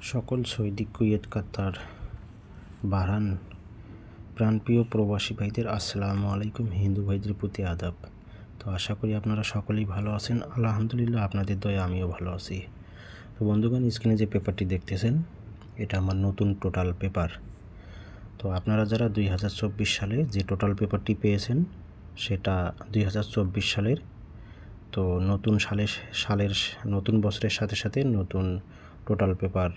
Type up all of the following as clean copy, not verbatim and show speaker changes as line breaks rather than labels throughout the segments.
সকল Saudi, Kuwait, কাতার, বাহরান প্রাণপ্রিয় প্রবাসী ভাইদের আসসালামু আলাইকুম। হিন্দু ভাইদের প্রতি আদাব। তো আশা করি আপনারা সকলেই ভালো আছেন। আলহামদুলিল্লাহ, আপনাদের দয়া আমিও ভালো আছি। তো বন্ধুগণ, স্ক্রিনে যে পেপারটি দেখতেছেন এটা আমার নতুন টোটাল পেপার। তো আপনারা যারা 2024 সালে যে টোটাল পেপারটি পেয়েছেন সেটা 2024 সালের। তো নতুন সালের নতুন বছরের সাথে সাথে নতুন টোটাল পেপার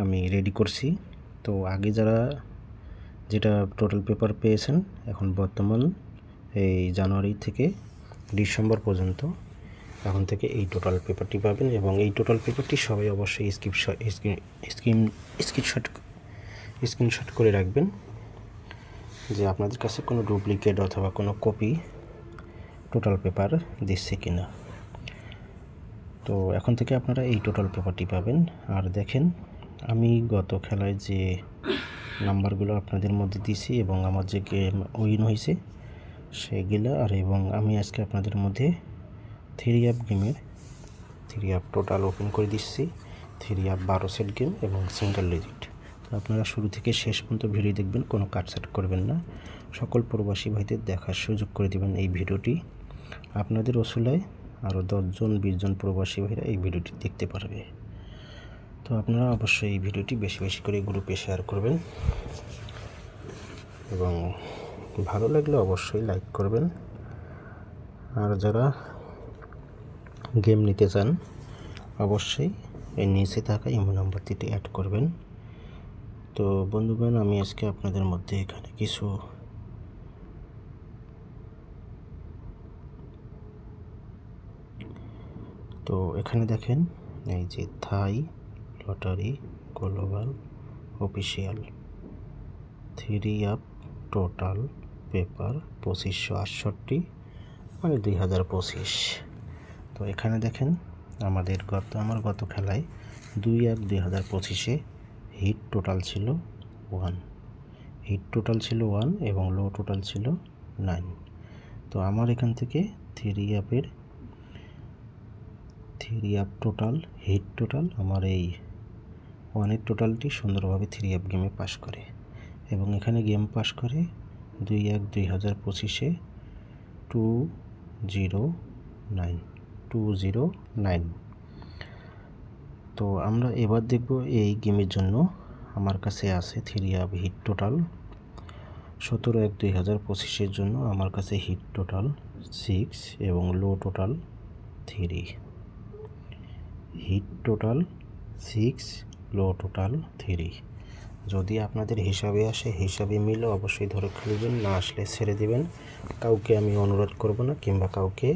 আমি রেডি করছি। তো আগে যারা যেটা টোটাল পেপার পেয়েছেন, এখন বর্তমান এই জানুয়ারি থেকে ডিসেম্বর পর্যন্ত এখন থেকে এই টোটাল পেপারটি পাবেন। এবং এই টোটাল পেপারটি সবাই অবশ্যই স্ক্রিনশট করে রাখবেন যে আপনাদের কাছে কোনো ডুপ্লিকেট অথবা কোনো কপি টোটাল পেপার দিচ্ছে কিনা। তো এখন থেকে আপনারা এই টোটাল পেপারটি পাবেন। আর দেখেন, আমি গত খেলায় যে নাম্বারগুলো আপনাদের মধ্যে দিছি এবং আমার যে গেম উইন হয়েছে সেগুলো, আর এবং আমি আজকে আপনাদের মধ্যে 3 গেমের 3 টোটাল ওপেন করে দিচ্ছি। 3 12 সেট গেম এবং সিঙ্গেল ডিজিট। তো আপনারা শুরু থেকে শেষ পর্যন্ত ভিডিও দেখবেন, কোনো কাটছাট করবেন না। সকল প্রবাসী ভাইদের দেখার সুযোগ করে দেবেন এই ভিডিওটি। আপনাদের ওসিলায় আরও 10-20 জন প্রবাসী ভাইরা এই ভিডিওটি দেখতে পারবে। তো আপনারা অবশ্যই এই ভিডিওটি বেশি বেশি করে গ্রুপে শেয়ার করবেন এবং ভালো লাগলে অবশ্যই লাইক করবেন। আর যারা গেম নিতে চান অবশ্যই এই নিচে থাকা ইমো নাম্বারটিতে অ্যাড করবেন। তো বন্ধুগণ, আমি আজকে আপনাদের মধ্যে এখানে কিছু তো এখানে দেখেন, এই যে থাই lottery global official 3 total paper 2568 মানে 2025। তো এখানে দেখেন আমার গত খেলায় 2-1-2025 হিট টোটাল ছিল 1 এবং লো টোটাল ছিল 9। তো আমার এখান থেকে 3 টোটাল হিট টোটাল আমার এই 1-এর টোটালটি সুন্দরভাবে 3 গেমে পাস করে এবং এখানে গেম পাস করে 2-1-2025 209। তো আমরা এবার দেখব এই গেমের জন্য আমার কাছে আছে 3 হিট টোটাল। 17-1-2025 জন্য আমার কাছে হিট টোটাল 6 এবং লো টোটাল 3। হিট টোটাল 6, লো টোটাল 3। যদি আপনাদের হিসাবে আসে, হিসাবে মিলে অবশ্যই ধরে খেলবেন, না আসলে ছেড়ে দেবেন। কাউকে আমি অনুরোধ করব না কিংবা কাউকে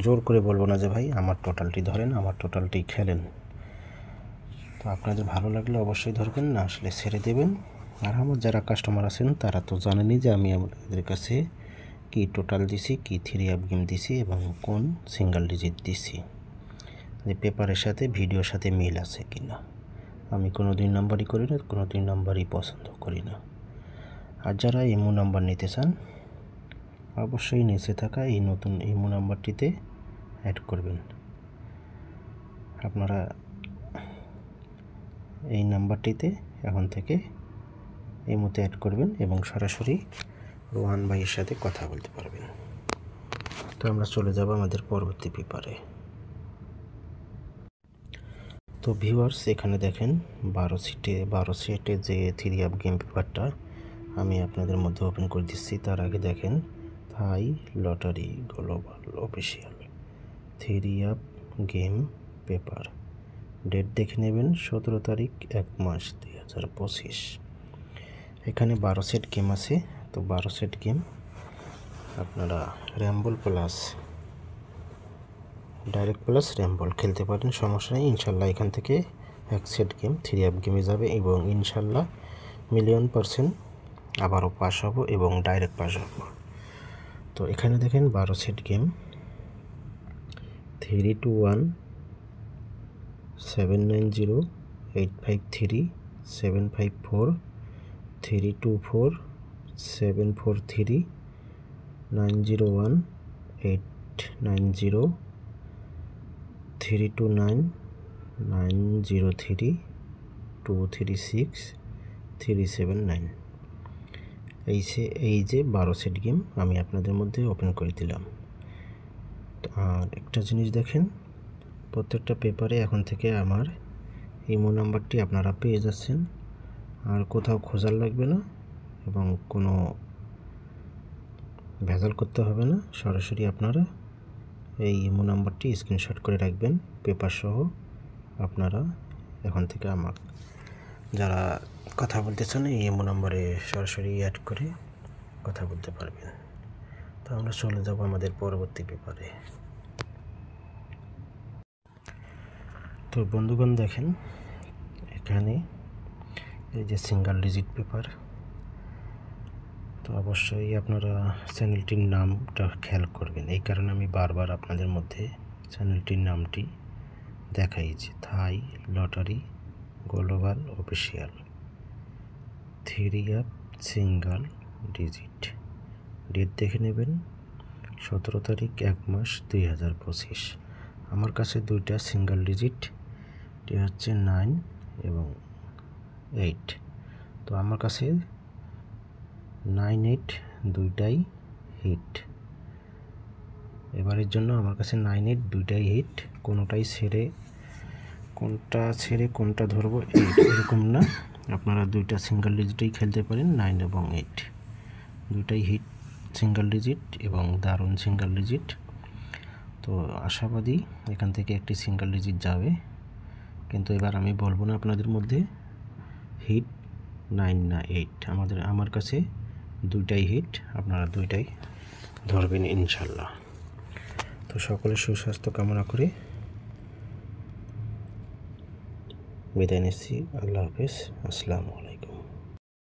জোর করে বলবো না যে ভাই আমার টোটালটি ধরেন, আমার টোটালটি খেলেন। তো আপনাদের ভালো লাগলে অবশ্যই ধরবেন, না আসলে ছেড়ে দেবেন। আর আমার যারা কাস্টমার আছেন তারা তো জানেনই যে আমি আপনাদের কাছে কি টোটাল দিছি, কি 3 গেম দিছি এবং কোন সিঙ্গেল ডিজিট দিছি, যে পেপারের সাথে ভিডিওর সাথে মিল আছে কিনা। আমি কোনো 2 নাম্বারই করি না, কোনো 3 নাম্বারই পছন্দ করি না। আর যারা ইমো নাম্বার নিতে চান অবশ্যই নিচে থাকা এই নতুন ইমো নাম্বারটিতে অ্যাড করবেন। আপনারা এই নাম্বারটিতে এখন থেকে ইমোতে অ্যাড করবেন এবং সরাসরি রোহান ভাইয়ের সাথে কথা বলতে পারবেন। তো আমরা চলে যাব আমাদের পরবর্তী পেপারে। তো ভিউয়ার্স, এখানে দেখেন 12 সেটে যে 3 গেম পেপারটা আমি আপনাদের মধ্যে ওপেন করে দিচ্ছি। তার আগে দেখেন Thai lottery global official 3 game paper. Date দেখে নেবেন 17 তারিখ 1 মাস 2025। এখানে 12 সেট গেম আছে। তো 12 সেট গেম আপনারা Rumble plus direct plus Rumble খেলতে পারেন, সমস্যা নেই। ইনশাল্লাহ এখান থেকে 1 সেট গেম 3 গেমে যাবে এবং ইনশাল্লাহ মিলিয়ন% আবারও পাস হব এবং ডাইরেক্ট পাস হব। তো এখানে দেখেন 12 সেট গেম 321 790 853 754 324 743 901 890 329 90323637 এই যে 12 সেট গেম আমি আপনাদের মধ্যে ওপেন করে দিলাম। আর একটা জিনিস দেখেন, প্রত্যেকটা পেপারে এখন থেকে আমার ইমো নাম্বারটি আপনারা পেয়ে যাচ্ছেন, আর কোথাও খোঁজার লাগবে না এবং কোনো ভেজাল করতে হবে না। সরাসরি আপনারা এই ইমো নাম্বারটি স্ক্রিনশট করে রাখবেন পেপার সহ। আপনারা এখন থেকে আমার যারা কথা বলতে চান এই ইমো নাম্বারে সরাসরি অ্যাড করে কথা বলতে পারবেন। তো আমরা চলে যাব আমাদের পরবর্তী পেপারে। তো বন্ধুগণ দেখেন, এখানে এই যে সিঙ্গেল ডিজিট পেপার। তো অবশ্যই আপনারা চ্যানেলটির নামটা খেয়াল করবেন, এই কারণে আমি বারবার আপনাদের মধ্যে চ্যানেলটির নামটি দেখাইছি। Thai lottery global official 3 app single digit. Date দেখে নেবেন 17 তারিখ 1 মাস 2025। আমার কাছে দুইটা সিঙ্গেল ডিজিট, এটি হচ্ছে 9 এবং 8। তো আমার কাছে 9, 8 দুইটাই হিট। এবারের জন্য আমার কাছে 9, 8 দুইটাই হিট। কোনটা ছেড়ে কোনটা ধরবো এরকম না, আপনারা দুইটা সিঙ্গেল ডিজিটেই খেলতে পারেন। 9 এবং 8 দুইটাই হিট সিঙ্গেল ডিজিট এবং দারুণ সিঙ্গেল ডিজিট। তো আশাবাদী এখান থেকে একটি সিঙ্গেল ডিজিট যাবে, কিন্তু এবার আমি বলবো না আপনাদের মধ্যে হিট 9 না 8। আমার কাছে দুইটাই হিট, আপনারা দুইটাই ধরবেন ইনশাল্লাহ। তো সকলের সুস্বাস্থ্য কামনা করে বিদায় নিচ্ছি। আল্লাহ হাফেজ, আসসালামু আলাইকুম।